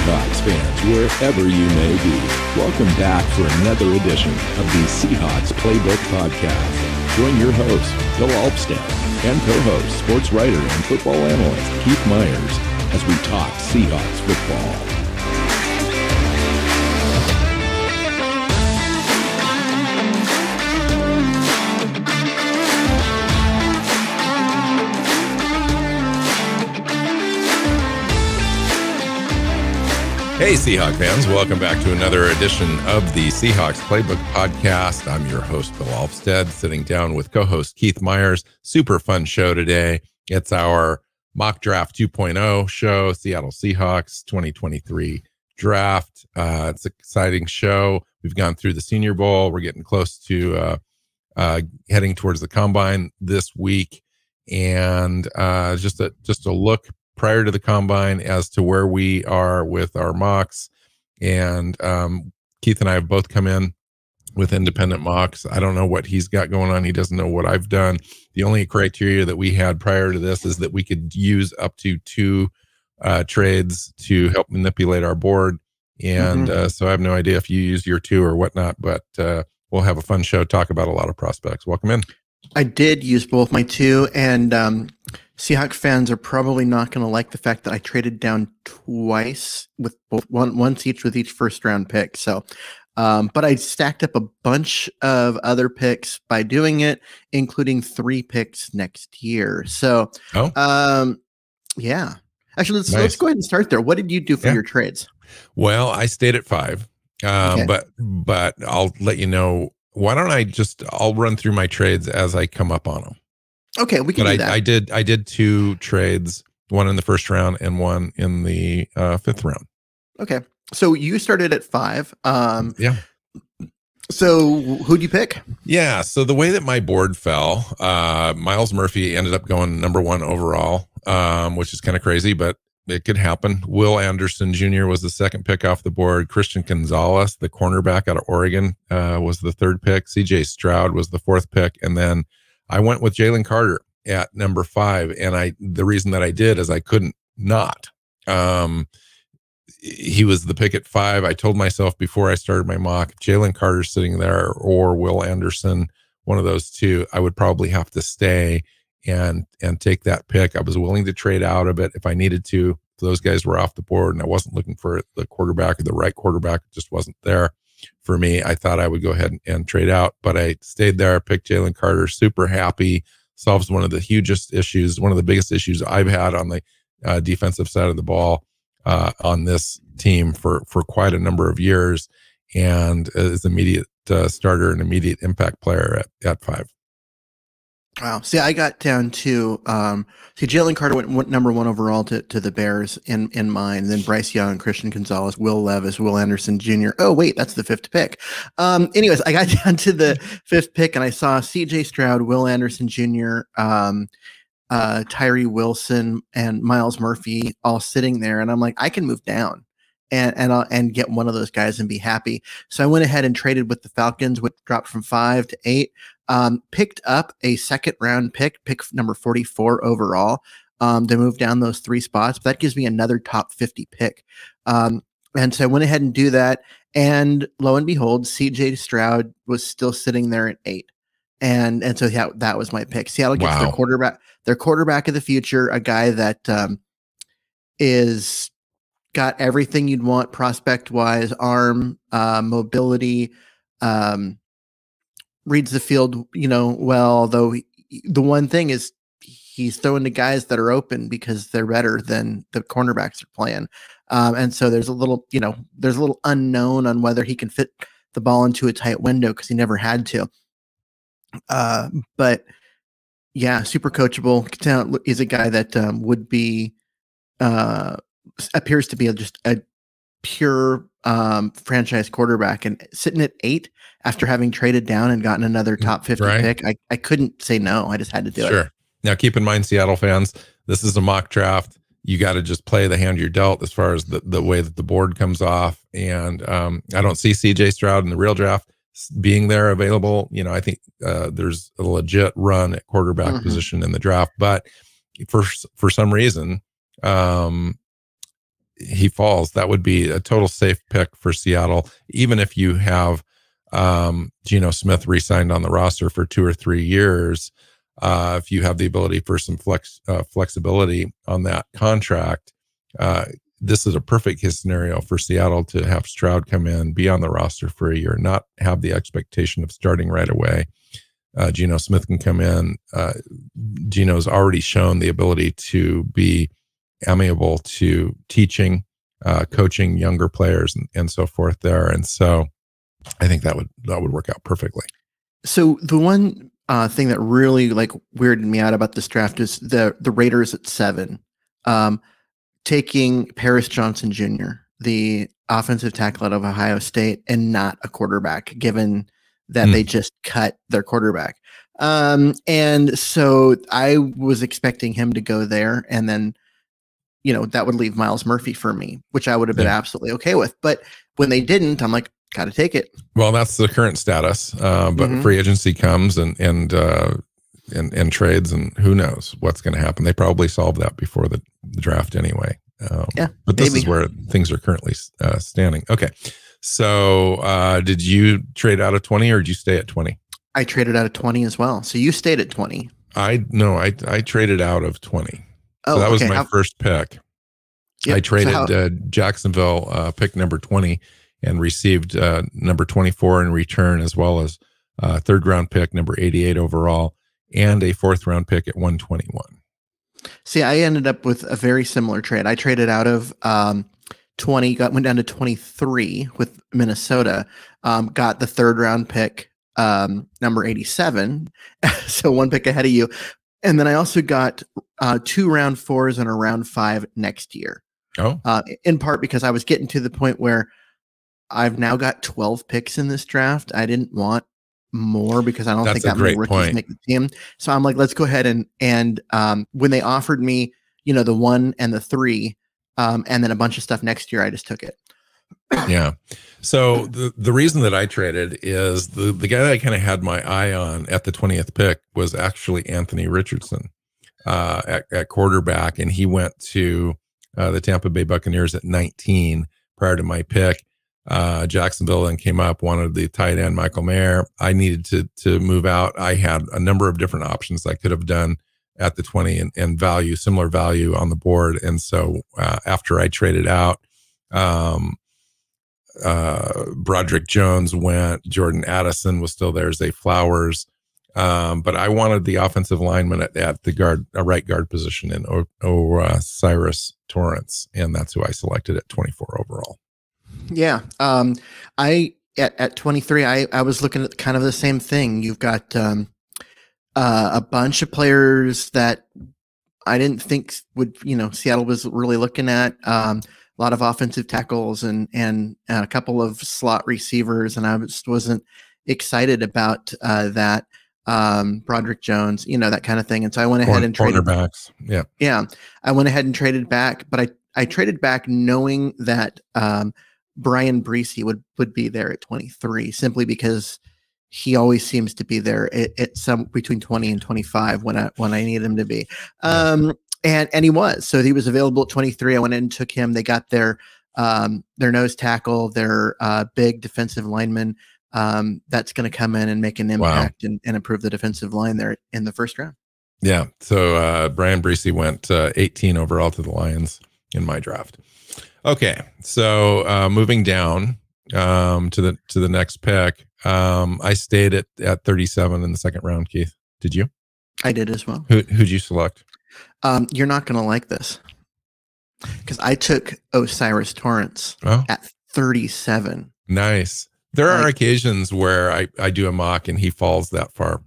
Seahawks fans, wherever you may be. Welcome back for another edition of the Seahawks Playbook podcast. Join your host, Bill Alvstad, and co-host, sports writer and football analyst Keith Myers, as we talk Seahawks football. Hey, Seahawk fans, welcome back to another edition of the Seahawks Playbook podcast. I'm your host, Bill Alvstad, sitting down with co-host Keith Myers. Super fun show today. It's our Mock Draft 2.0 show, Seattle Seahawks 2023 draft. It's an exciting show. We've gone through the Senior Bowl. We're getting close to heading towards the Combine this week. And just a look prior to the Combine as to where we are with our mocks. And Keith and I have both come in with independent mocks. I don't know what he's got going on. He doesn't know what I've done. The only criteria that we had prior to this is that we could use up to 2 trades to help manipulate our board. And so I have no idea if you use your 2 or whatnot, but we'll have a fun show, talk about a lot of prospects. Welcome in. I did use both my 2, and Seahawks fans are probably not going to like the fact that I traded down twice with both once each with each first round pick. So, but I stacked up a bunch of other picks by doing it, including 3 picks next year. So, yeah, actually, let's go ahead and start there. What did you do for your trades? Well, I stayed at 5, Okay. but I'll let you know. Why don't I'll run through my trades as I come up on them. Okay, we can do that. I did 2 trades, one in the first round and one in the 5th round. Okay, so you started at 5. Yeah. So who'd you pick? Yeah. So the way that my board fell, Myles Murphy ended up going number 1 overall, which is kind of crazy, but it could happen. Will Anderson Jr. was the 2nd pick off the board. Christian Gonzalez, the cornerback out of Oregon, was the 3rd pick. CJ Stroud was the 4th pick. And then I went with Jalen Carter at number 5. And the reason that I did is I couldn't not. He was the pick at 5. I told myself before I started my mock, if Jalen Carter's sitting there or Will Anderson, one of those 2, I would probably have to stay and take that pick. I was willing to trade out of it if I needed to. Those guys were off the board and I wasn't looking for the quarterback or the right quarterback. It just wasn't there for me. I thought I would go ahead and trade out, but I stayed there, picked Jalen Carter, super happy, solves one of the hugest issues, one of the biggest issues I've had on the defensive side of the ball on this team for quite a number of years, and is immediate starter and immediate impact player at 5. Wow. See, I got down to Jalen Carter went number 1 overall to the Bears in mine. And then Bryce Young, Christian Gonzalez, Will Levis, Will Anderson Jr. Oh, wait, that's the 5th pick. Anyways, I got down to the 5th pick and I saw CJ Stroud, Will Anderson Jr., Tyree Wilson, and Myles Murphy all sitting there. And I'm like, I can move down and get one of those guys and be happy. So I went ahead and traded with the Falcons, which dropped from 5 to 8. Picked up a 2nd round pick number 44 overall, to move down those 3 spots. But that gives me another top 50 pick. And so I went ahead and do that. And lo and behold, CJ Stroud was still sitting there at 8. And so yeah, that was my pick. Seattle gets their quarterback of the future, a guy that is got everything you'd want prospect wise, arm, mobility, reads the field, well, though the one thing is he's throwing to guys that are open because they're better than the cornerbacks are playing. And so there's a little unknown on whether he can fit the ball into a tight window because he never had to. But yeah, super coachable. Is a guy that would be appears to be just a pure franchise quarterback, and sitting at 8 after having traded down and gotten another top 50 pick, I couldn't say no. I just had to do it. Now, keep in mind, Seattle fans, this is a mock draft. You got to just play the hand you're dealt as far as the way that the board comes off. And I don't see CJ Stroud in the real draft being there available. I think there's a legit run at quarterback position in the draft, but for some reason, he falls, that would be a total safe pick for Seattle. Even if you have Geno Smith re-signed on the roster for 2 or 3 years, if you have the ability for some flexibility on that contract, this is a perfect case scenario for Seattle to have Stroud come in, be on the roster for a year, not have the expectation of starting right away. Geno Smith can come in. Geno's already shown the ability to be amiable to teaching, coaching younger players and so forth there. And so I think that would work out perfectly. So the one thing that really like weirded me out about this draft is the Raiders at 7, taking Paris Johnson Jr., the offensive tackle out of Ohio State, and not a quarterback, given that they just cut their quarterback. And so I was expecting him to go there, and then, you know, that would leave Myles Murphy for me, which I would have been absolutely okay with. But when they didn't, I'm like, got to take it. Well, that's the current status. But free agency comes and trades, and who knows what's going to happen. They probably solved that before the draft anyway. But this is where things are currently standing. Okay. So did you trade out of 20 or did you stay at 20? I traded out of 20 as well. So you stayed at 20. I traded out of 20. So that was my first pick. Yep. I traded Jacksonville pick number 20 and received number 24 in return, as well as third round pick number 88 overall and a fourth round pick at 121. See, I ended up with a very similar trade. I traded out of 20, went down to 23 with Minnesota, got the third round pick, number 87. So one pick ahead of you. And then I also got 2 round 4s and a round 5 next year. Oh, in part because I was getting to the point where I've now got 12 picks in this draft. I didn't want more because I don't think that many rookies make the team. So I'm like, let's go ahead and when they offered me, you know, the 1 and the 3, and then a bunch of stuff next year, I just took it. Yeah. So the reason that I traded is the guy that I kind of had my eye on at the 20th pick was actually Anthony Richardson at quarterback, and he went to the Tampa Bay Buccaneers at 19 prior to my pick. Jacksonville then came up, wanted the tight end Michael Mayer. I needed to move out. I had a number of different options I could have done at the 20 and value, similar value on the board. And so after I traded out, Broderick Jones went, Jordan Addison was still there, Zay Flowers. But I wanted the offensive lineman at the right guard position in Cyrus Torrance. And that's who I selected at 24 overall. Yeah. At 23, I was looking at kind of the same thing. You've got a bunch of players that I didn't think would, you know, Seattle was really looking at. A lot of offensive tackles and a couple of slot receivers, and I just wasn't excited about that. Broderick Jones, you know, that kind of thing. And so I went ahead and traded cornerbacks. Yeah. I went ahead and traded back, but I traded back knowing that Brian Breesy would be there at 23, simply because he always seems to be there at some between 20 and 25 when I need him to be. And he was. So he was available at 23. I went in and took him. They got their nose tackle, their big defensive lineman that's going to come in and make an impact and improve the defensive line there in the first round. Yeah. So Brian Breesy went 18 overall to the Lions in my draft. Okay, so moving down to the next pick, I stayed at 37 in the second round. Keith, did you? I did as well. Who'd you select? You're not going to like this because I took Osiris Torrance at 37. Nice. There are occasions where I do a mock and he falls that far.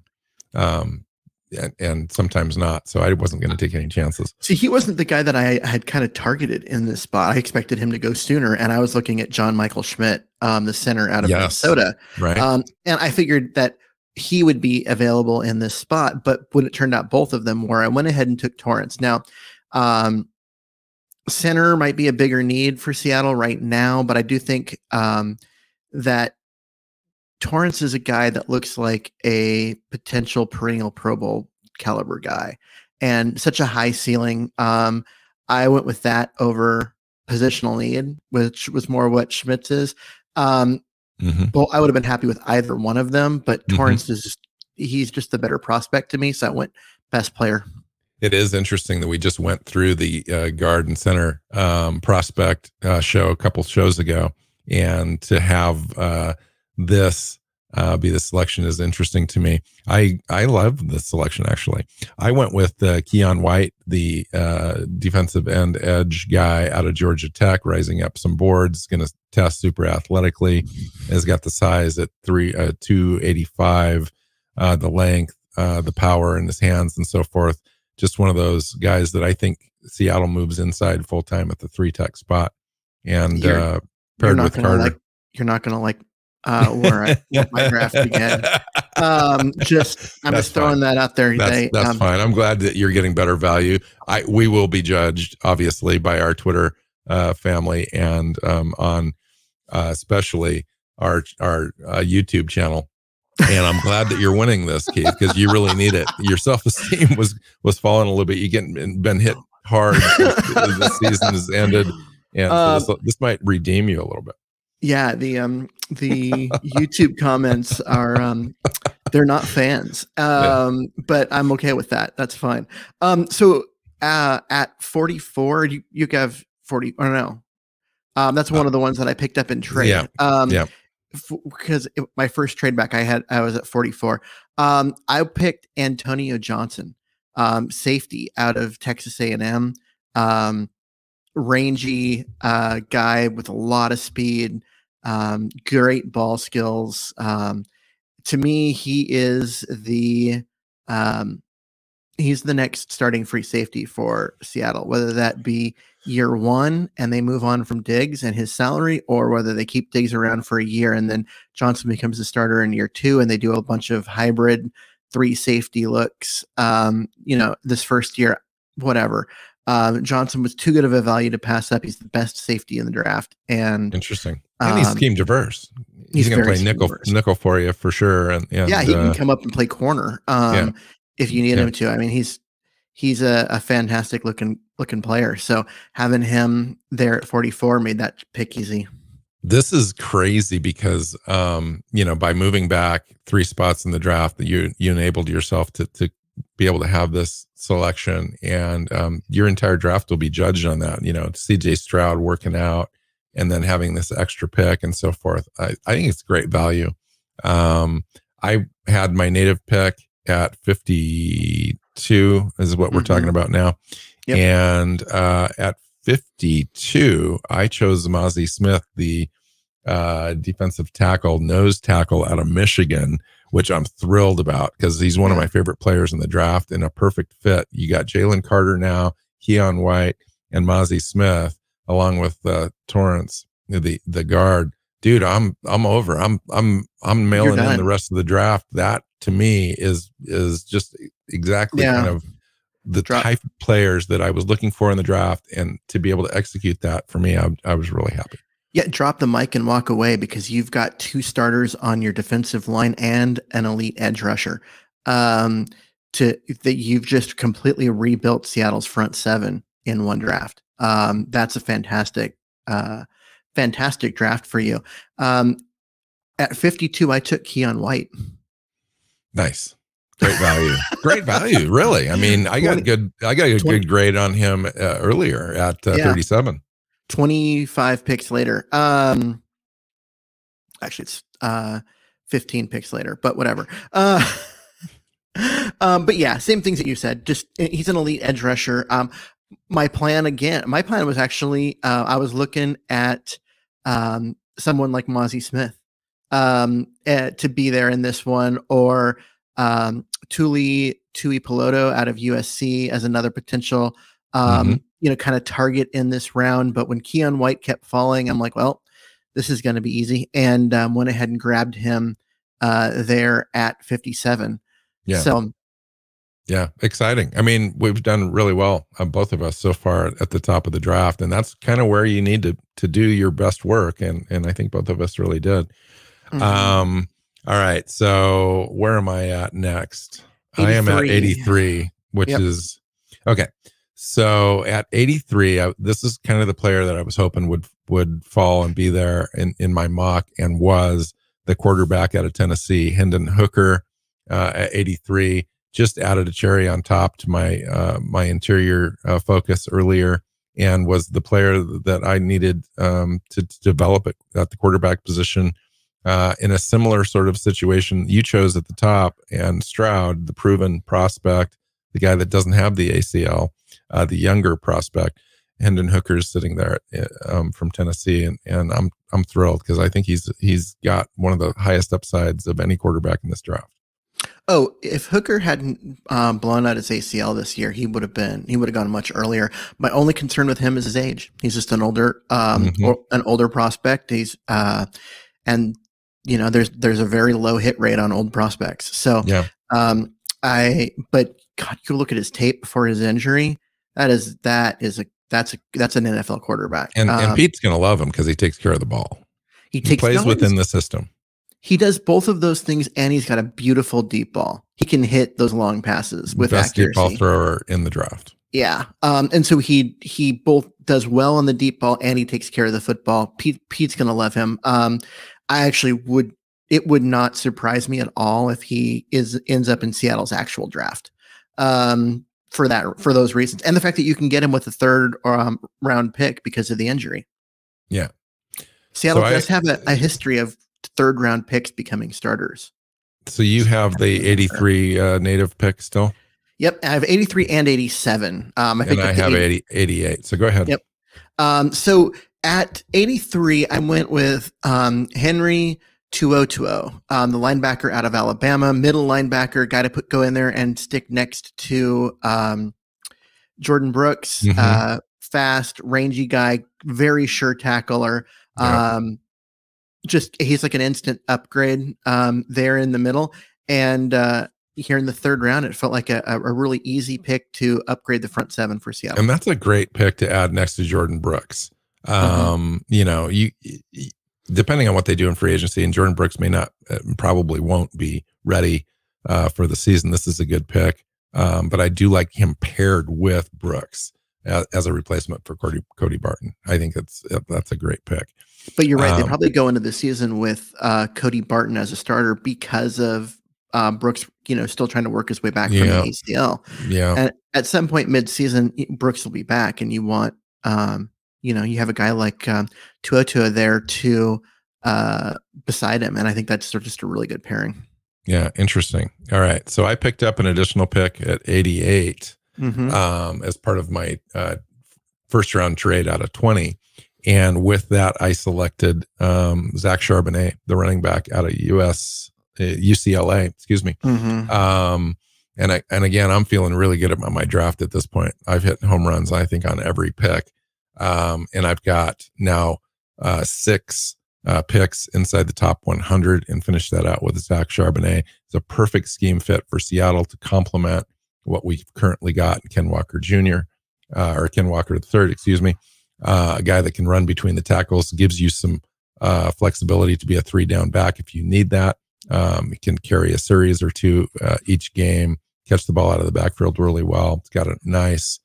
And sometimes not. So I wasn't going to take any chances. See, he wasn't the guy that I had kind of targeted in this spot. I expected him to go sooner. And I was looking at John Michael Schmidt, the center out of Minnesota. Right. And I figured that he would be available in this spot. But when it turned out both of them were, I went ahead and took Torrance. Now, center might be a bigger need for Seattle right now. But I do think that Torrance is a guy that looks like a potential perennial Pro Bowl caliber guy and such a high ceiling. I went with that over positional need, which was more what Schmitz is. Mm-hmm. Well, I would have been happy with either one of them, but Mm-hmm. Torrance he's just the better prospect to me. So I went best player. It is interesting that we just went through the guard and center prospect show a couple shows ago, and to have this be the selection is interesting to me. I love the selection, actually. I went with Keon White, the defensive end edge guy out of Georgia Tech, rising up some boards, going to test super athletically, has got the size at 285, the length, the power in his hands and so forth. Just one of those guys that I think Seattle moves inside full time at the 3-tech spot, and paired with Carter. You're not going to like where I want my draft again. I'm just throwing that out there. That's fine. I'm glad that you're getting better value. We will be judged, obviously, by our Twitter family and on especially our YouTube channel. And I'm glad that you're winning this, Keith, because you really need it. Your self-esteem was falling a little bit. You been hit hard as the season has ended, and so this might redeem you a little bit. Yeah, the YouTube comments are they're not fans, but I'm okay with that. That's fine. So at 44, you have 40. Or no, that's one of the ones that I picked up in trade. Yeah. Because my first trade back I was at 44. I picked Antonio Johnson, safety out of Texas A&M, rangy guy with a lot of speed, great ball skills. To me, he's the next starting free safety for Seattle, whether that be year one and they move on from Diggs and his salary, or whether they keep Diggs around for a year and then Johnson becomes the starter in year two and they do a bunch of hybrid 3 safety looks, this first year, whatever. Johnson was too good of a value to pass up. He's the best safety in the draft. And interesting. And he's scheme diverse. He's going to play nickel for you for sure. And yeah, he can come up and play corner if you need him to. I mean, he's a fantastic looking player. So having him there at 44 made that pick easy. This is crazy because, by moving back 3 spots in the draft, that you enabled yourself to be able to have this selection, and your entire draft will be judged on that. CJ Stroud working out and then having this extra pick and so forth. I think it's great value. I had my native pick at 52 is what we're talking about now. Yep. And at 52, I chose Mazi Smith, the defensive tackle, nose tackle out of Michigan, which I'm thrilled about because he's one of my favorite players in the draft and a perfect fit. You got Jalen Carter now, Keon White, and Mazi Smith, along with Torrance, the guard. Dude, I'm over. I'm mailing in the rest of the draft. That to me is just exactly kind of the type of players that I was looking for in the draft, and to be able to execute that for me, I was really happy. Yeah, drop the mic and walk away because you've got 2 starters on your defensive line and an elite edge rusher. That you've just completely rebuilt Seattle's front 7 in one draft. That's a fantastic draft for you. At 52, I took Keon White. Nice. Great value. Great value. Really. I mean, I got a good grade on him earlier at 37. 25 picks later. Actually it's 15 picks later, but whatever. But yeah, same things that you said. Just he's an elite edge rusher. My plan was actually I was looking at someone like Mazi Smith to be there in this one, or Tui Peloto out of USC as another potential kind of target in this round. But when Keon White kept falling, I'm like, well, this is going to be easy, and went ahead and grabbed him there at 57. Yeah. So yeah, exciting. I mean, we've done really well, both of us so far at the top of the draft, and that's kind of where you need to do your best work, and I think both of us really did. All right, so where am I at next? 83. I am at 83, which is okay. So at 83, this is kind of the player that I was hoping would fall and be there in my mock, and was the quarterback out of Tennessee, Hendon Hooker, at 83. Just added a cherry on top to my interior focus earlier, and was the player that I needed to develop at the quarterback position in a similar sort of situation you chose at the top. And Stroud, the proven prospect, the guy that doesn't have the ACL, the younger prospect, Hendon Hooker's sitting there from Tennessee, and I'm thrilled because I think he's got one of the highest upsides of any quarterback in this draft. Oh, if Hooker hadn't blown out his ACL this year, he would have gone much earlier. My only concern with him is his age. He's just an older prospect. He's and there's a very low hit rate on old prospects. So yeah. But God, you look at his tape before his injury. That's an NFL quarterback. And Pete's going to love him because he takes care of the ball. He plays within the system. He does both of those things, and he's got a beautiful deep ball. He can hit those long passes with best accuracy. Deep ball thrower in the draft. Yeah. And so he both does well on the deep ball, and he takes care of the football. Pete's going to love him. It would not surprise me at all if he ends up in Seattle's actual draft. For those reasons, and the fact that you can get him with a third round pick because of the injury. Yeah. Seattle does have a history of third round picks becoming starters. So you have the 83 native pick still? Yep. I have 83 and 87. I have 88. So go ahead. Yep. So at 83, I went with Henry 2020, the linebacker out of Alabama, middle linebacker, guy to go in there and stick next to Jordan Brooks, fast, rangy guy, very sure tackler. He's like an instant upgrade there in the middle. And here in the third round, it felt like a really easy pick to upgrade the front seven for Seattle. And that's a great pick to add next to Jordan Brooks. Depending on what they do in free agency, and Jordan Brooks probably won't be ready for the season. This is a good pick. But I do like him paired with Brooks as a replacement for Cody Barton. I think that's a great pick. But you're right. They probably go into the season with Cody Barton as a starter because of Brooks, still trying to work his way back from the ACL. Yeah. And at some point mid-season, Brooks will be back, and you want, you have a guy like Tuatua there to beside him, and I think that's just a really good pairing. Yeah, interesting. All right, so I picked up an additional pick at 88 as part of my first round trade out of 20. And with that, I selected Zach Charbonnet, the running back out of UCLA, excuse me. And again, I'm feeling really good about my draft at this point. I've hit home runs, I think, on every pick. And I've got now 6 picks inside the top 100 and finished that out with Zach Charbonnet. It's a perfect scheme fit for Seattle to complement what we've currently got in Ken Walker Jr. Or Ken Walker III, excuse me. A guy that can run between the tackles, gives you some flexibility to be a 3-down back if you need that. He can carry a series or 2 each game, catch the ball out of the backfield really well. It's got a nice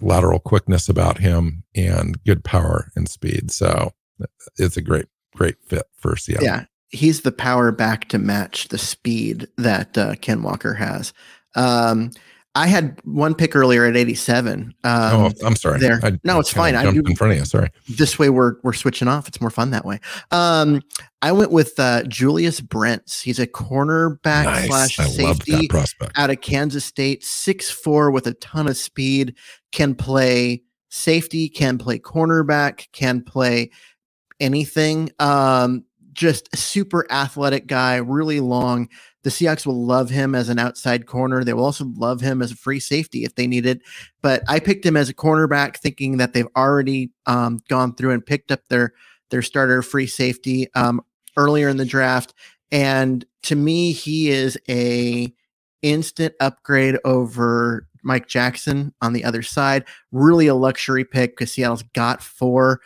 lateral quickness about him and good power and speed. So it's a great fit for Seattle. Yeah, he's the power back to match the speed that Ken Walker has. I had one pick earlier at 87. I'm sorry. No, it's fine. I jumped in front of you. Sorry. This way we're switching off. It's more fun that way. I went with Julius Brents. He's a cornerback / safety out of Kansas State, 6'4" with a ton of speed, can play safety, can play cornerback, can play anything. Just a super athletic guy, really long. The Seahawks will love him as an outside corner. They will also love him as a free safety if they need it. But I picked him as a cornerback thinking that they've already gone through and picked up their starter free safety earlier in the draft. And to me, he is a instant upgrade over Mike Jackson on the other side. Really a luxury pick because Seattle's got 4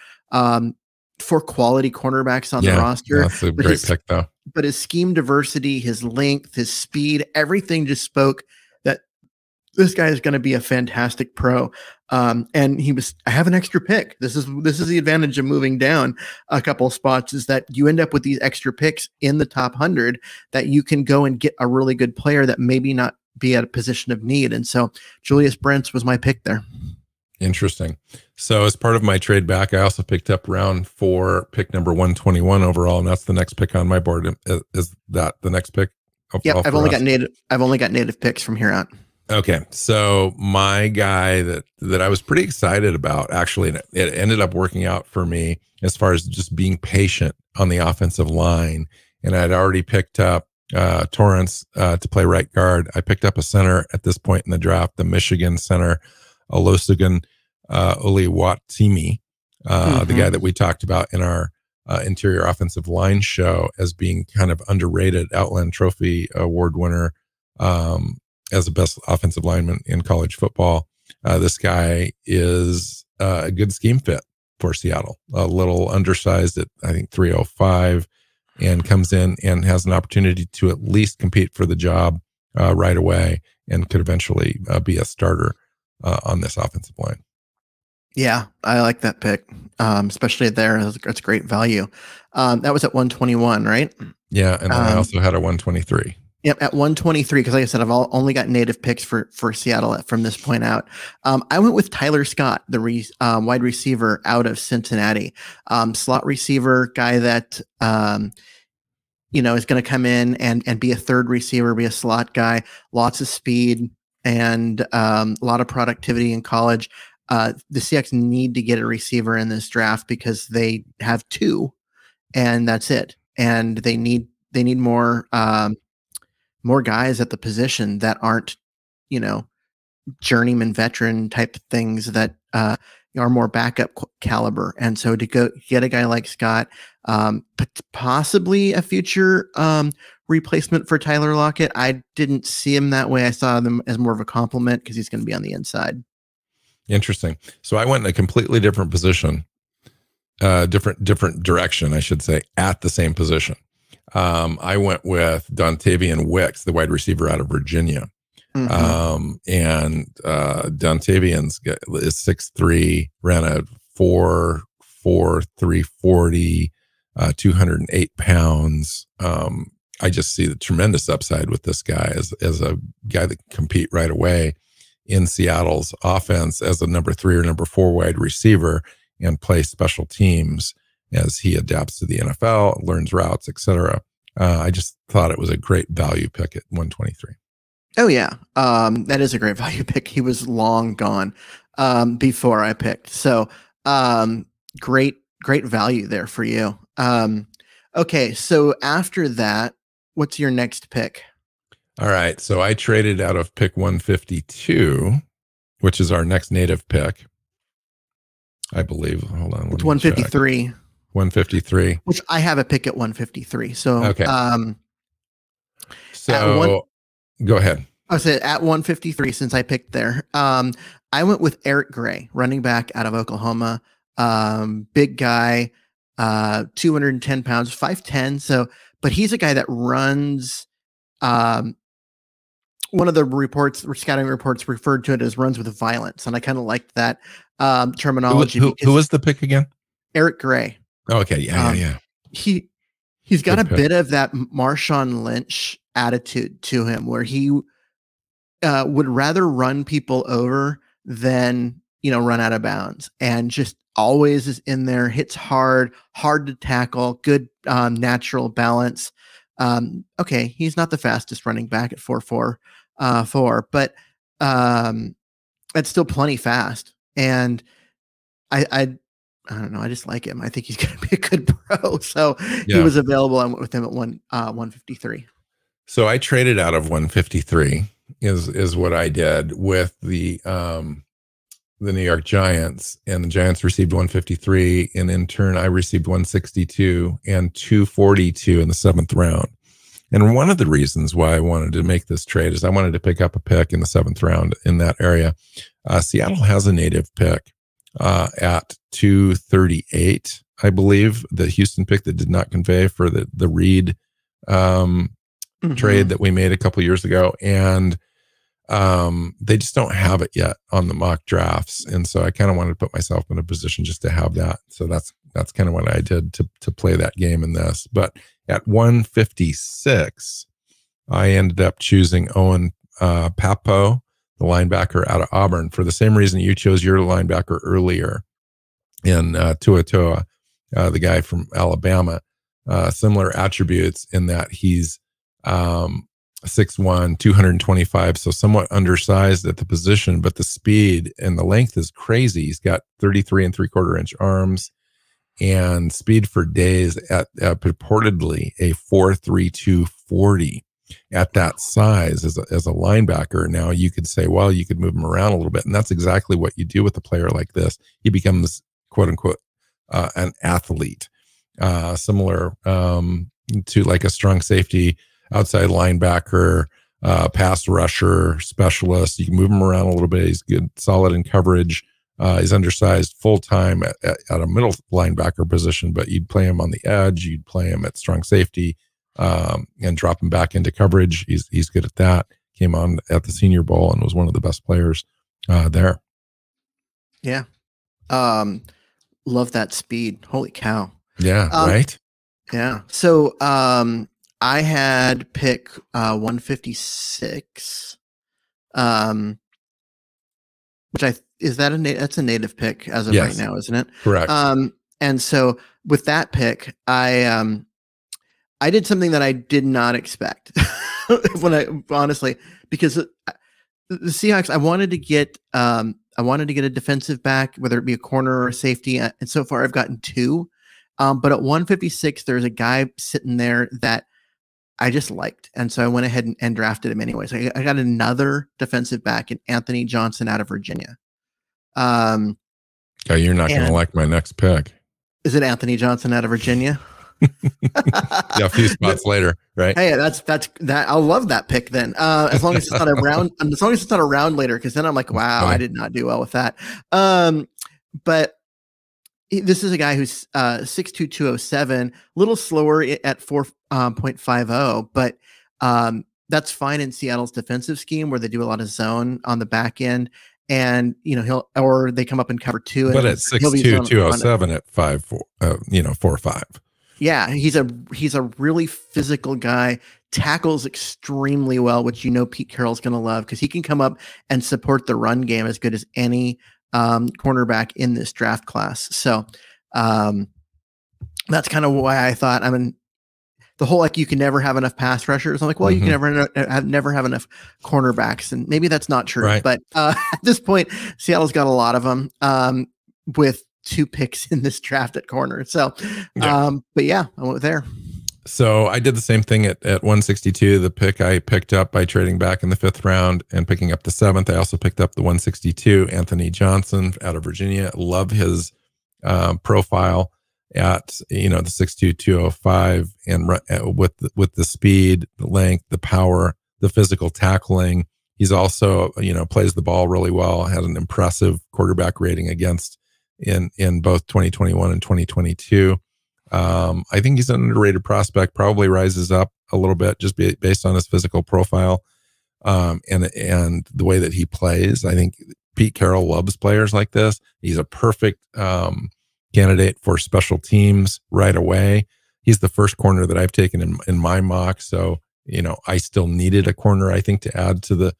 quality cornerbacks on the roster. That's a great pick, though. But his scheme diversity, his length, his speed, everything just spoke that this guy is going to be a fantastic pro. And I have an extra pick. This is the advantage of moving down a couple of spots, is that you end up with these extra picks in the top 100 that you can go and get a really good player that maybe not be at a position of need. And so Julius Brents was my pick there. Interesting. So as part of my trade back, I also picked up round 4, pick number 121 overall, and that's the next pick on my board. Is that the next pick? Yeah, I've only got native picks from here out. Okay, so my guy that I was pretty excited about, actually, it ended up working out for me as far as just being patient on the offensive line, and I'd already picked up Torrance to play right guard. I picked up a center at this point in the draft, the Michigan center, Olusegun Oluwatimi, the guy that we talked about in our interior offensive line show as being kind of underrated, Outland Trophy Award winner as the best offensive lineman in college football. This guy is a good scheme fit for Seattle, a little undersized at, I think, 305, and comes in and has an opportunity to at least compete for the job right away and could eventually be a starter on this offensive line. Yeah, I like that pick, especially there. That's great value. That was at 121, right? Yeah, and I also had a 123. Yep, at 123, because like I said, I've only got native picks for Seattle from this point out. I went with Tyler Scott, the wide receiver out of Cincinnati. Slot receiver, guy that is going to come in and be a third receiver, be a slot guy, lots of speed, and a lot of productivity in college. The Seahawks need to get a receiver in this draft because they have 2, and that's it. And they need more guys at the position that aren't, journeyman veteran type things that are more backup caliber. And so to go get a guy like Scott, possibly a future replacement for Tyler Lockett. I didn't see him that way. I saw them as more of a compliment because he's going to be on the inside. Interesting. So I went in a completely different position, different direction, I should say, at the same position. I went with Dontavian Wicks, the wide receiver out of Virginia. And Dontavian's is 6'3", ran a 4.4 340, 208 pounds. I just see the tremendous upside with this guy as a guy that can compete right away in Seattle's offense as a number 3 or number 4 wide receiver and play special teams as he adapts to the NFL, learns routes, etc. I just thought it was a great value pick at 123. Oh yeah, that is a great value pick. He was long gone before I picked, so great value there for you. Okay, so after that, what's your next pick? All right, so I traded out of pick 152, which is our next native pick, I believe. Hold on, it's 153. 153. Which I have a pick at 153. So okay. Go ahead. I said at 153, since I picked there. I went with Eric Gray, running back out of Oklahoma. Big guy, 210 pounds, 5'10". So, but he's a guy that runs. One of the scouting reports referred to it as runs with violence, and I kind of liked that terminology. Who was the pick again? Eric Gray. Oh, okay, yeah. He's got a bit of that Marshawn Lynch attitude to him, where he would rather run people over than run out of bounds, and just always is in there, hits hard to tackle, good natural balance. Okay, he's not the fastest running back at 4.4, but it's still plenty fast. And I don't know. I just like him. I think he's going to be a good pro. So he was available. I went with him at 153. So I traded out of 153 is what I did with the New York Giants, and the Giants received 153, and in turn I received 162 and 242 in the 7th round. And one of the reasons why I wanted to make this trade is I wanted to pick up a pick in the 7th round in that area. Seattle has a native pick at 238, I believe, the Houston pick that did not convey for the Reed trade that we made a couple years ago. And they just don't have it yet on the mock drafts. And so I kind of wanted to put myself in a position just to have that. So that's kind of what I did to play that game in this. But at 156, I ended up choosing Owen Papo, the linebacker out of Auburn, for the same reason you chose your linebacker earlier in Tuatua, the guy from Alabama. Similar attributes in that he's 6'1", 225, so somewhat undersized at the position, but the speed and the length is crazy. He's got 33 3/4-inch arms and speed for days at purportedly a 4.32 40 at that size as a linebacker. Now you could say, well, you could move him around a little bit, and that's exactly what you do with a player like this. He becomes quote unquote an athlete, similar to like a strong safety, outside linebacker, pass rusher, specialist. You can move him around a little bit. He's good, solid in coverage. He's undersized full-time at a middle linebacker position, but you'd play him on the edge. You'd play him at strong safety and drop him back into coverage. He's good at that. Came on at the Senior Bowl and was one of the best players there. Yeah. Love that speed. Holy cow. Yeah, right? Yeah. So I had pick 156, which that's a native pick as of right now, isn't it? Correct. And so with that pick, I did something that I did not expect honestly, because the Seahawks, I wanted to get a defensive back, whether it be a corner or a safety. And so far I've gotten two. But at 156, there's a guy sitting there that I just liked. And so I went ahead and drafted him anyways. I got another defensive back in Anthony Johnson out of Virginia. You're not going to like my next pick. Is it Anthony Johnson out of Virginia? Yeah, a few spots later, right? Hey, that's that. I'll love that pick then. As long as it's not around, later, because then I'm like, wow, I did not do well with that. But this is a guy who's 6'2", 207, a little slower at 4.50, but that's fine in Seattle's defensive scheme where they do a lot of zone on the back end, and or they come up and cover two. But at 6'2", 207 at 5'4", 4'5". Yeah, he's a really physical guy. Tackles extremely well, which Pete Carroll's going to love because he can come up and support the run game as good as any cornerback in this draft class. So that's kind of why I thought, the whole, you can never have enough pass rushers. I'm like, well, you can never have enough cornerbacks. And maybe that's not true, right. But at this point, Seattle's got a lot of them with 2 picks in this draft at corner. So, but yeah, I went there. So I did the same thing at 162. The pick I picked up by trading back in the 5th round and picking up the 7th. I also picked up the 162, Anthony Johnson out of Virginia. Love his profile at the 6'2", 205, and with the speed, the length, the power, the physical tackling. He's also plays the ball really well. Had an impressive quarterback rating against in both 2021 and 2022. I think he's an underrated prospect, probably rises up a little bit just based on his physical profile and the way that he plays. I think Pete Carroll loves players like this. He's a perfect candidate for special teams right away. He's the first corner that I've taken in my mock. So, I still needed a corner, I think, to add to the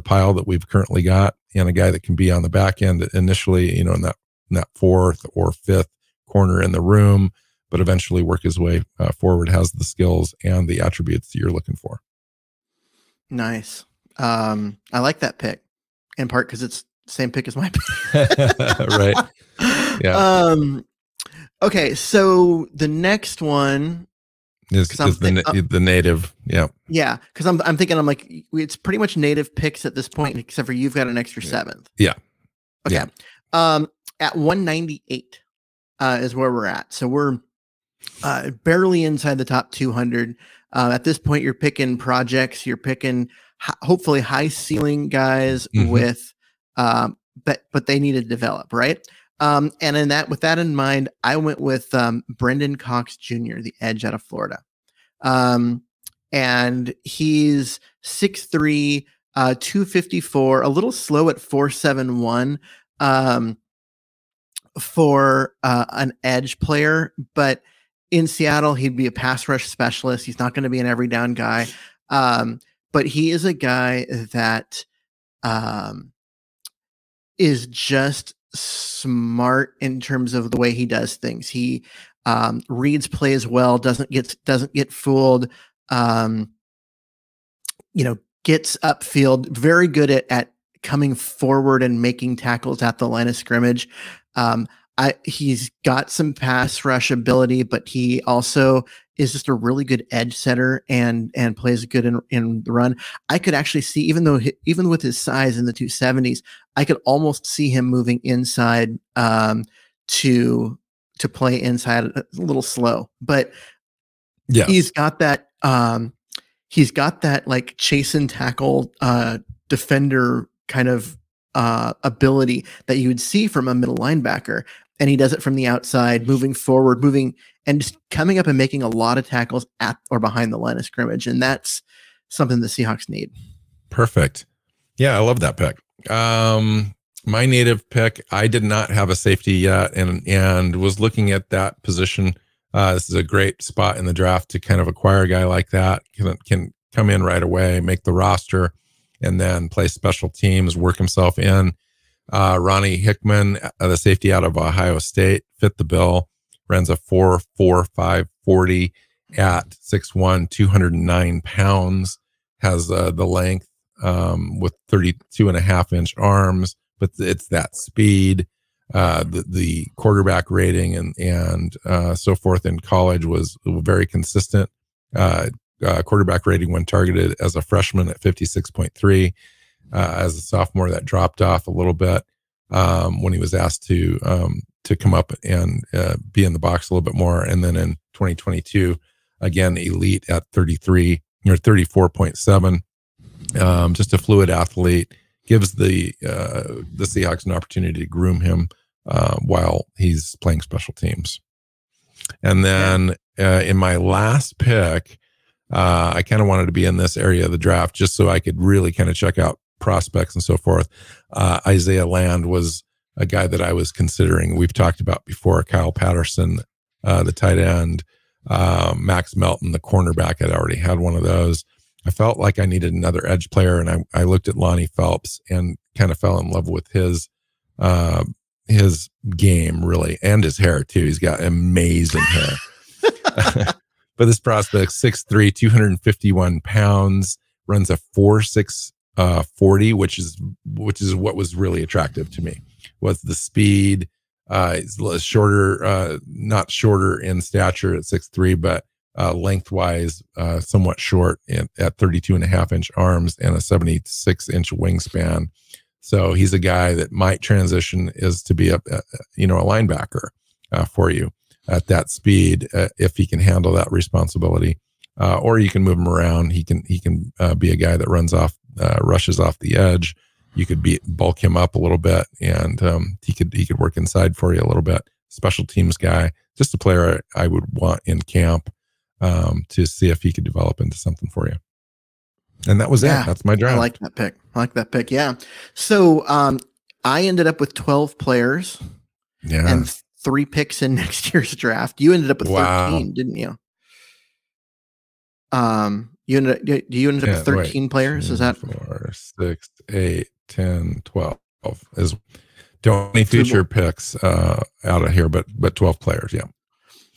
pile that we've currently got, and a guy that can be on the back end initially, in that 4th or 5th corner in the room, but eventually work his way forward, has the skills and the attributes that you're looking for. Nice. I like that pick in part because it's the same pick as my pick. Right. Yeah. Okay. So the next one is the native. Yeah. Yeah. Cause I'm thinking, I'm like, it's pretty much native picks at this point, except for you've got an extra 7th. Yeah. Okay. Yeah. At 198 is where we're at. So we're barely inside the top 200. At this point, you're picking projects. You're picking hopefully high ceiling guys with, but they need to develop, right? And with that in mind, I went with Brendan Cox Jr., the edge out of Florida. And he's 6'3", 254, a little slow at 4.71 for an edge player, but in Seattle, he'd be a pass rush specialist. He's not going to be an every down guy. But he is a guy that is just smart in terms of the way he does things. He reads plays well, doesn't get fooled. Gets upfield, very good at coming forward and making tackles at the line of scrimmage. He's got some pass rush ability, but he also is just a really good edge setter and plays good in the run. I could actually see, even with his size in the 270s, I could almost see him moving inside to play inside a little slow, but yeah, he's got that like chase and tackle defender kind of ability that you would see from a middle linebacker. And he does it from the outside, moving forward, and just coming up and making a lot of tackles at or behind the line of scrimmage. And that's something the Seahawks need. Perfect. Yeah, I love that pick. My native pick, I did not have a safety yet and was looking at that position. This is a great spot in the draft to kind of acquire a guy like that, can come in right away, make the roster, and then play special teams, work himself in. Ronnie Hickman, the safety out of Ohio State, fit the bill, runs a 4.45 40 at 6'1", 209 pounds, has the length with 32.5-inch arms, but it's that speed. The quarterback rating and so forth in college was very consistent. Quarterback rating when targeted as a freshman at 56.3. As a sophomore, that dropped off a little bit when he was asked to come up and be in the box a little bit more. And then in 2022, again, elite at 33 or 34.7. Just a fluid athlete, gives the Seahawks an opportunity to groom him while he's playing special teams. And then in my last pick, I kind of wanted to be in this area of the draft just so I could really kind of check out prospects and so forth. Isaiah Land was a guy that I was considering. We've talked about before, Kyle Patterson, the tight end, Max Melton, the cornerback. I'd already had one of those. I felt like I needed another edge player, and I looked at Lonnie Phelps and kind of fell in love with his game, really, and his hair too. He's got amazing hair. But this prospect, 6'3", 251 pounds, runs a 4.6 40, which is what was really attractive to me, was the speed. He's shorter, not shorter in stature at 6'3", but lengthwise somewhat short at 32.5-inch arms and a 76-inch wingspan. So he's a guy that might transition is to be a linebacker for you at that speed if he can handle that responsibility. Or you can move him around. He can be a guy that rushes off the edge. You could bulk him up a little bit, and he could work inside for you a little bit. Special teams guy, just a player I would want in camp to see if he could develop into something for you. And that was it. That's my draft. I like that pick. Yeah. So I ended up with 12 players. Yeah. And 3 picks in next year's draft. You ended up with 13, didn't you? You ended up with 13 players. 2, is that 4, 6, 8, 10, 12? Don't any future picks out of here, but 12 players. Yeah.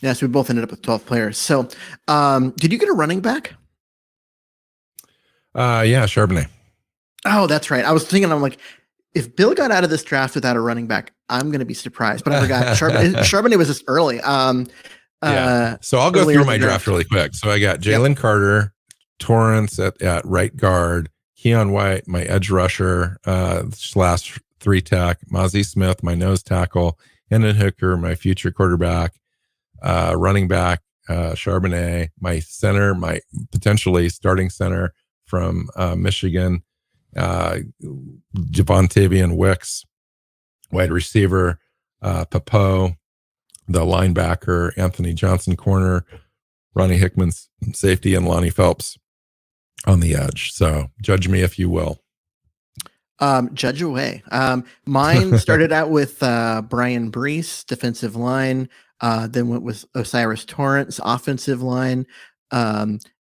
Yeah. So we both ended up with 12 players. So, did you get a running back? Yeah, Charbonnet. Oh, that's right. I was thinking, I'm like, if Bill got out of this draft without a running back, I'm going to be surprised. But I forgot Charbonnet was this early. Yeah. So I'll go through my draft really quick. So I got Jalen Carter, Torrance at right guard, Keon White, my edge rusher / 3-tech, Mozzie Smith, my nose tackle, Hendon Hooker, my future quarterback, running back, Charbonnet, my center, my potentially starting center from Michigan, Javontavian Wicks, wide receiver, Papo, the linebacker, Anthony Johnson corner, Ronnie Hickman's safety, and Lonnie Phelps on the edge. So judge me if you will. Judge away. Mine started out with Brian Brees, defensive line. Then went with Osiris Torrance, offensive line.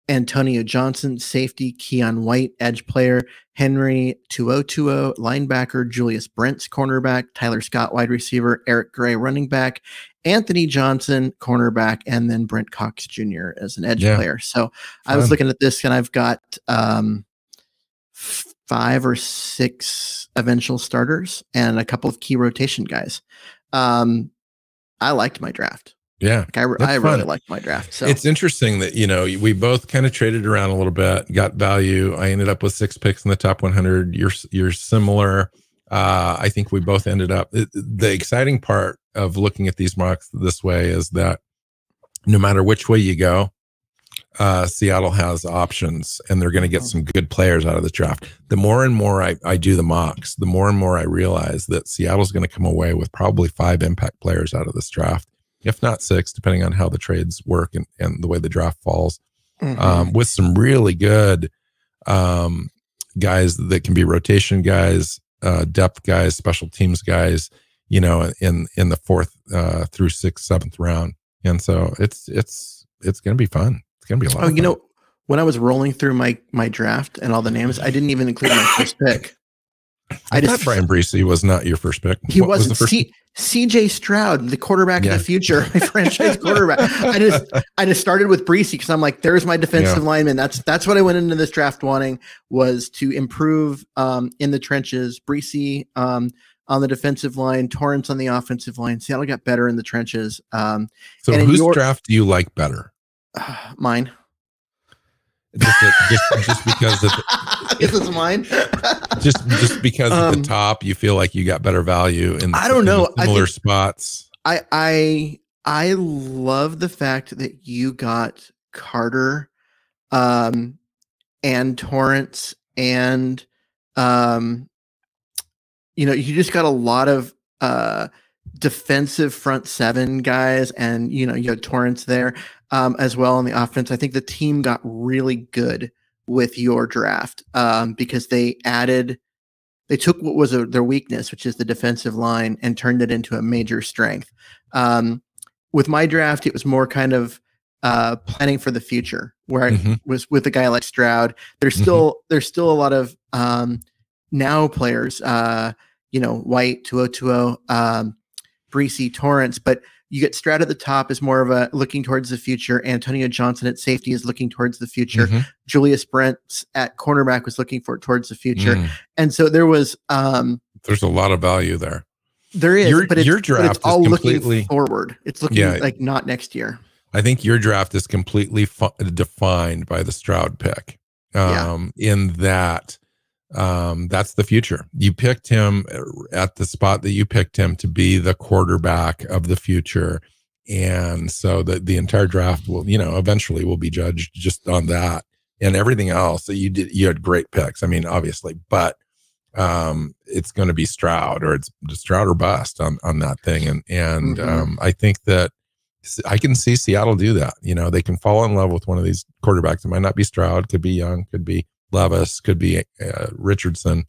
Antonio Johnson, safety. Keon White, edge player. Henry 2020, linebacker. Julius Brents, cornerback. Tyler Scott, wide receiver. Eric Gray, running back. Anthony Johnson, cornerback, and then Brent Cox Jr. as an edge player. So I was looking at this, and I've got 5 or 6 eventual starters and a couple of key rotation guys. I liked my draft. Yeah. I really liked my draft. So it's interesting that, we both kind of traded around a little bit, got value. I ended up with 6 picks in the top 100. You're similar. I think we both ended up. The exciting part of looking at these mocks this way is that no matter which way you go, Seattle has options, and they're going to get some good players out of the draft. The more and more I do the mocks, the more and more I realize that Seattle's going to come away with probably 5 impact players out of this draft, if not 6, depending on how the trades work and the way the draft falls, with some really good guys that can be rotation guys, depth guys, special teams guys, in the 4th through 6th, 7th round. And so it's going to be fun. It's going to be a lot of fun. When I was rolling through my draft and all the names, I didn't even include my first pick. I thought Brian Brees was not your first pick. He wasn't. CJ Stroud, the quarterback of the future, my franchise quarterback. I just started with Brees because I'm like, there's my defensive lineman. That's what I went into this draft wanting, was to improve in the trenches. Brees on the defensive line, Torrance on the offensive line. Seattle got better in the trenches. So whose draft do you like better? Mine. Just because this is mine. just because at the top you feel like you got better value in similar spots. I love the fact that you got Carter and Torrance and you just got a lot of defensive front 7 guys, and you had Torrance there as well on the offense. I think the team got really good with your draft because they took what was their weakness, which is the defensive line, and turned it into a major strength. With my draft, it was more kind of planning for the future, where I was with a guy like Stroud. There's still a lot of now players, White, 2020, Brees, Torrance, but you get Stroud at the top is more of a looking towards the future. Antonio Johnson at safety is looking towards the future. Julius Brents at cornerback was looking towards the future. And so there was there's a lot of value there. There is, your draft it's all is completely looking forward. It's looking like not next year. I think your draft is completely defined by the Stroud pick. In that that's the future. You picked him at the spot that you picked him to be the quarterback of the future. And so the entire draft will, eventually will be judged just on that, and everything else that you did. You had great picks. I mean, obviously, but it's going to be Stroud, or it's Stroud or bust on that thing. And I think that I can see Seattle do that. They can fall in love with one of these quarterbacks. It might not be Stroud, could be Young, could be Levis, could be Richardson,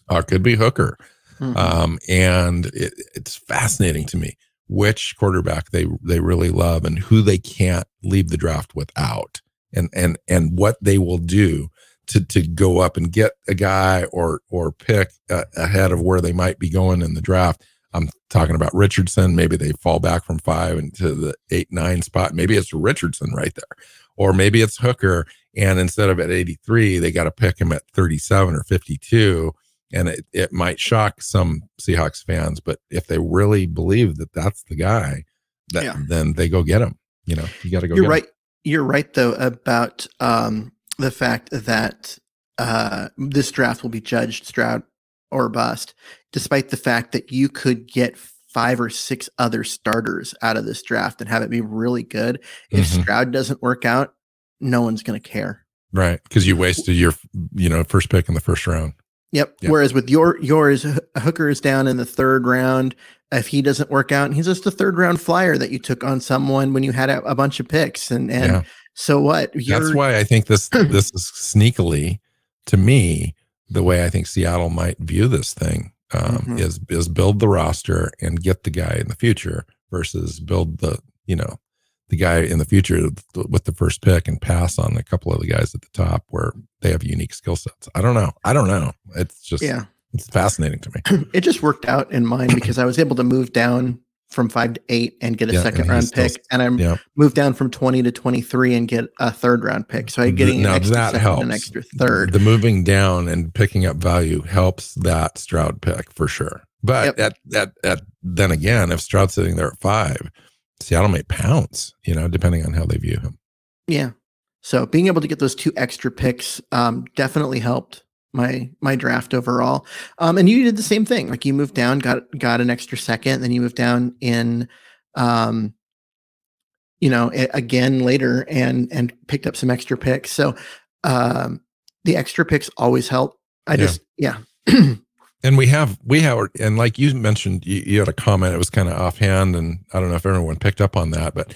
could be Hooker. And it's fascinating to me which quarterback they really love and who they can't leave the draft without, and what they will do to go up and get a guy or pick ahead of where they might be going in the draft. I'm talking about Richardson. Maybe they fall back from 5 into the 8-9 spot. Maybe it's Richardson right there, or maybe it's Hooker, and instead of at 83, they got to pick him at 37 or 52. And it might shock some Seahawks fans, but if they really believe that that's the guy, then they go get him. You got to go. You're right. You're right though about the fact that this draft will be judged Stroud or bust, despite the fact that you could get 5 or 6 other starters out of this draft and have it be really good. If Stroud doesn't work out, no one's going to care. Right. Because you wasted your, first pick in the first round. Yep. Whereas with yours, Hooker is down in the 3rd round. If he doesn't work out, and he's just a 3rd round flyer that you took on someone when you had a bunch of picks. And so what? That's why I think this is sneakily, to me, the way I think Seattle might view this thing is build the roster and get the guy in the future versus build the guy in the future with the first pick and pass on a couple of the guys at the top where they have unique skill sets. I don't know. It's just, it's fascinating to me. It just worked out in mine because I was able to move down from 5 to 8 and get a second round pick. And I moved down from 20 to 23 and get a third round pick. So I'm getting an extra second and an extra third. The moving down and picking up value helps that Stroud pick for sure. But then again, if Stroud's sitting there at 5, Seattle may pounce, depending on how they view him. Yeah. So being able to get those 2 extra picks definitely helped my draft overall. And you did the same thing. Like you moved down, got an extra second, then you moved down in again later and picked up some extra picks. So the extra picks always help. And we have, and like you mentioned, you had a comment, it was kind of offhand, and I don't know if everyone picked up on that, but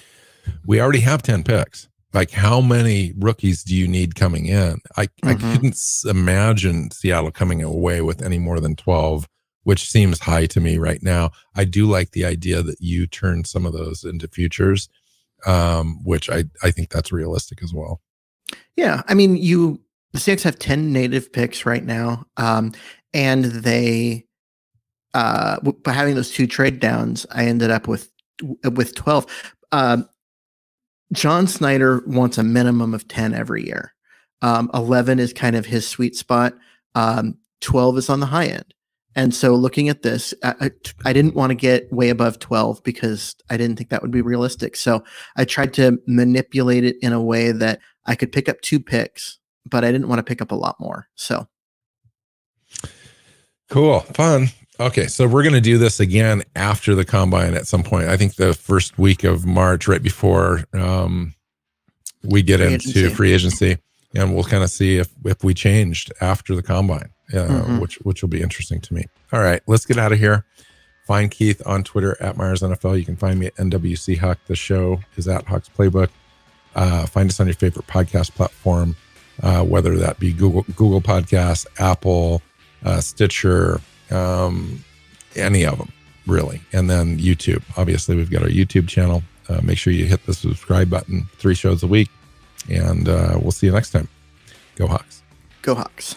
we already have 10 picks. Like, how many rookies do you need coming in? I couldn't imagine Seattle coming away with any more than 12, which seems high to me right now. I do like the idea that you turn some of those into futures, which I think that's realistic as well. Yeah. I mean, the Seahawks have 10 native picks right now. And they, by having those 2 trade downs, I ended up with 12. John Snyder wants a minimum of 10 every year. 11 is kind of his sweet spot. 12 is on the high end. And so looking at this, I didn't want to get way above 12 because I didn't think that would be realistic. So I tried to manipulate it in a way that I could pick up 2 picks, but I didn't want to pick up a lot more. So. Cool. Fun. Okay. So we're going to do this again after the combine at some point. I think the first week of March, right before we get into free agency, and we'll kind of see if we changed after the combine, which will be interesting to me. All right, let's get out of here. Find Keith on Twitter at Myers NFL. You can find me at NWC Hawk. The show is at Hawks Playbook. Find us on your favorite podcast platform, whether that be Google Podcasts, Apple, Stitcher, any of them really. And then YouTube, obviously we've got our YouTube channel. Make sure you hit the subscribe button, 3 shows a week, and we'll see you next time. Go Hawks. Go Hawks.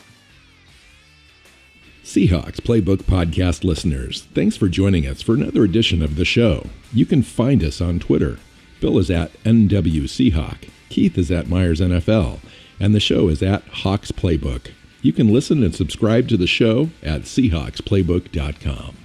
Seahawks Playbook podcast listeners, thanks for joining us for another edition of the show. You can find us on Twitter. Bill is at NWC Hawk, Keith is at Myers NFL, and the show is at Hawks Playbook. You can listen and subscribe to the show at SeahawksPlaybook.com.